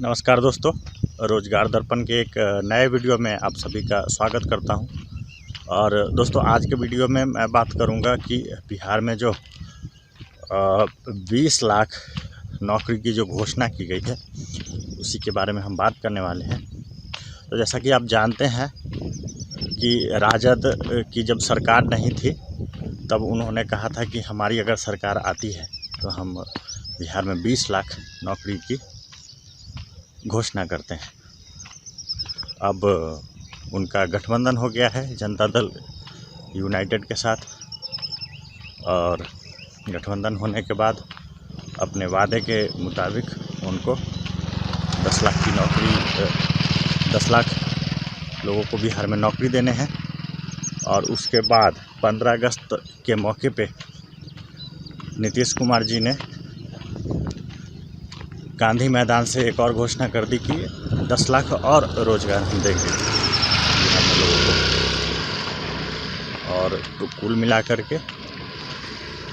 नमस्कार दोस्तों, रोजगार दर्पण के एक नए वीडियो में आप सभी का स्वागत करता हूं। और दोस्तों, आज के वीडियो में मैं बात करूंगा कि बिहार में जो 20 लाख नौकरी की जो घोषणा की गई है उसी के बारे में हम बात करने वाले हैं। तो जैसा कि आप जानते हैं कि राजद की जब सरकार नहीं थी तब उन्होंने कहा था कि हमारी अगर सरकार आती है तो हम बिहार में 20 लाख नौकरी की घोषणा करते हैं। अब उनका गठबंधन हो गया है जनता दल यूनाइटेड के साथ, और गठबंधन होने के बाद अपने वादे के मुताबिक उनको 10 लाख की नौकरी 10 लाख लोगों को बिहार में नौकरी देने हैं। और उसके बाद 15 अगस्त के मौके पे नीतीश कुमार जी ने गांधी मैदान से एक और घोषणा कर दी कि 10 लाख और रोजगार हम देंगे बिहार में लोगों को। और तो कुल मिलाकर के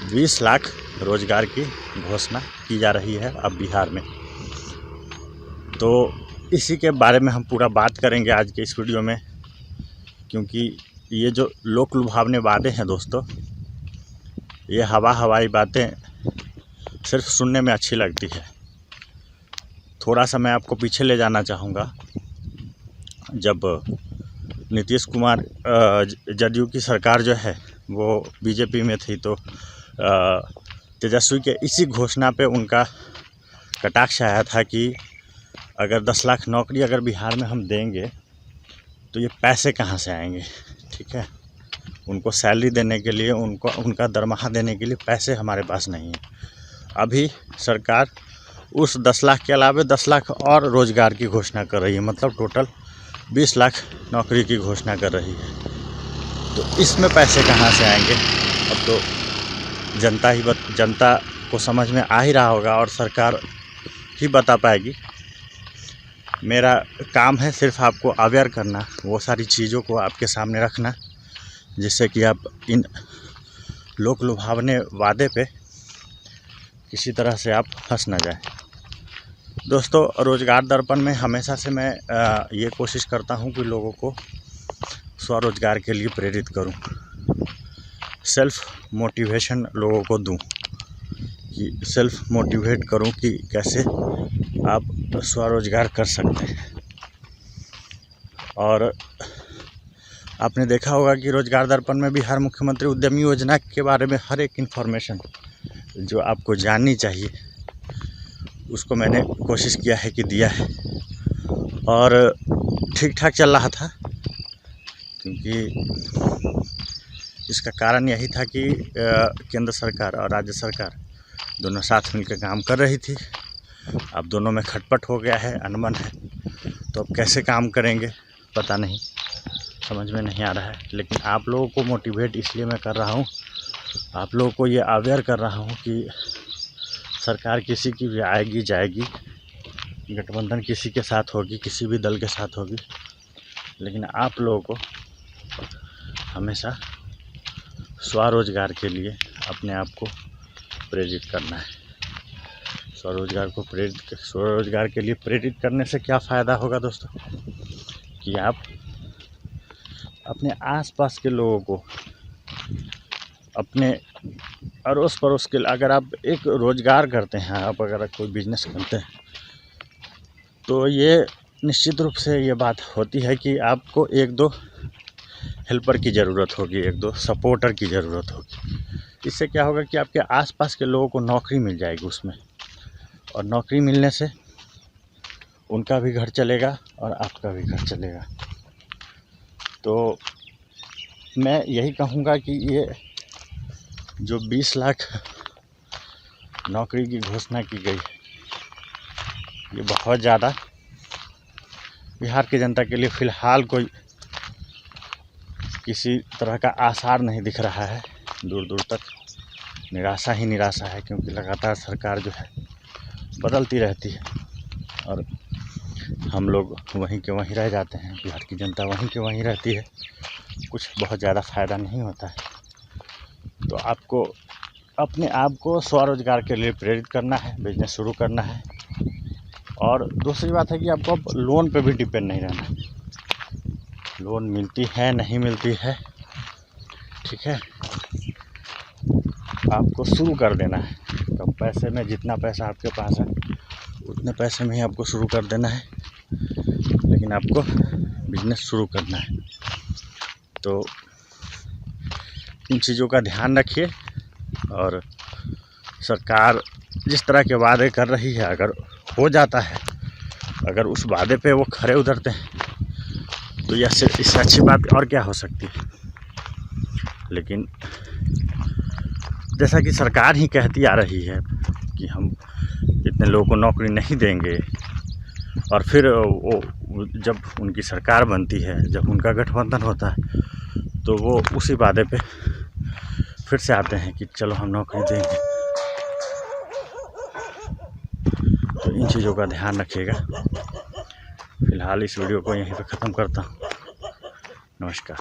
20 लाख रोजगार की घोषणा की जा रही है अब बिहार में। तो इसी के बारे में हम पूरा बात करेंगे आज के इस वीडियो में, क्योंकि ये जो लोक लुभावने वादे हैं दोस्तों, ये हवाई बातें सिर्फ सुनने में अच्छी लगती है। थोड़ा सा मैं आपको पीछे ले जाना चाहूँगा। जब नीतीश कुमार जदयू की सरकार जो है वो बीजेपी में थी तो तेजस्वी के इसी घोषणा पे उनका कटाक्ष आया था कि अगर 10 लाख नौकरी अगर बिहार में हम देंगे तो ये पैसे कहाँ से आएंगे। ठीक है, उनको सैलरी देने के लिए, उनका दरमाहा देने के लिए पैसे हमारे पास नहीं है। अभी सरकार उस 10 लाख के अलावा 10 लाख और रोज़गार की घोषणा कर रही है, मतलब टोटल 20 लाख नौकरी की घोषणा कर रही है। तो इसमें पैसे कहाँ से आएंगे अब तो जनता को समझ में आ ही रहा होगा और सरकार ही बता पाएगी। मेरा काम है सिर्फ आपको अवेयर करना, वो सारी चीज़ों को आपके सामने रखना, जिससे कि आप इन लोक लुभावने वादे पे किसी तरह से आप फंस ना जाए। दोस्तों, रोजगार दर्पण में हमेशा से मैं ये कोशिश करता हूँ कि लोगों को स्वरोजगार के लिए प्रेरित करूँ, सेल्फ मोटिवेशन लोगों को दूँ, कि सेल्फ मोटिवेट करूँ कि कैसे आप स्वरोजगार कर सकते हैं। और आपने देखा होगा कि रोजगार दर्पण में बिहार मुख्यमंत्री उद्यमी योजना के बारे में हर एक इन्फॉर्मेशन जो आपको जाननी चाहिए उसको मैंने कोशिश किया है कि दिया है। और ठीक ठाक चल रहा था, क्योंकि इसका कारण यही था कि केंद्र सरकार और राज्य सरकार दोनों साथ मिलकर काम कर रही थी। अब दोनों में खटपट हो गया है, अनबन है, तो अब कैसे काम करेंगे पता नहीं, समझ में नहीं आ रहा है। लेकिन आप लोगों को मोटिवेट इसलिए मैं कर रहा हूँ, आप लोगों को ये अवेयर कर रहा हूँ कि सरकार किसी की भी आएगी जाएगी, गठबंधन किसी के साथ होगी, किसी भी दल के साथ होगी, लेकिन आप लोगों को हमेशा स्वरोजगार के लिए अपने आप को प्रेरित करना है। स्वरोजगार के लिए प्रेरित करने से क्या फ़ायदा होगा दोस्तों, कि आप अपने आसपास के लोगों को, अपने अड़ोस पड़ोस के, अगर आप एक रोज़गार करते हैं, आप अगर कोई बिजनेस करते हैं, तो ये निश्चित रूप से ये बात होती है कि आपको 1-2 हेल्पर की ज़रूरत होगी, 1-2 सपोर्टर की ज़रूरत होगी। इससे क्या होगा कि आपके आसपास के लोगों को नौकरी मिल जाएगी उसमें, और नौकरी मिलने से उनका भी घर चलेगा और आपका भी घर चलेगा। तो मैं यही कहूँगा कि ये जो 20 लाख नौकरी की घोषणा की गई है, ये बहुत ज़्यादा बिहार की जनता के लिए फ़िलहाल कोई किसी तरह का आसार नहीं दिख रहा है। दूर दूर तक निराशा ही निराशा है, क्योंकि लगातार सरकार जो है बदलती रहती है और हम लोग वहीं के वहीं रह जाते हैं, बिहार की जनता वहीं के वहीं रहती है, कुछ बहुत ज़्यादा फ़ायदा नहीं होता है। तो आपको अपने आप को स्वरोजगार के लिए प्रेरित करना है, बिजनेस शुरू करना है और दूसरी बात है कि आपको अब लोन पे भी डिपेंड नहीं रहना। लोन मिलती है नहीं मिलती है, ठीक है, आपको शुरू कर देना है। कम पैसे में, जितना पैसा आपके पास है उतने पैसे में ही आपको शुरू कर देना है, लेकिन आपको बिजनेस शुरू करना है। तो इन चीज़ों का ध्यान रखिए। और सरकार जिस तरह के वादे कर रही है, अगर हो जाता है, अगर उस वादे पे वो खरे उतरते हैं तो इससे अच्छी बात और क्या हो सकती है। लेकिन जैसा कि सरकार ही कहती आ रही है कि हम इतने लोगों को नौकरी नहीं देंगे, और फिर वो जब उनकी सरकार बनती है, जब उनका गठबंधन होता है, तो वो उसी वादे पे फिर से आते हैं कि चलो हम नौकरी देंगे। तो इन चीज़ों का ध्यान रखिएगा। फिलहाल इस वीडियो को यहीं पे ख़त्म करता हूँ। नमस्कार।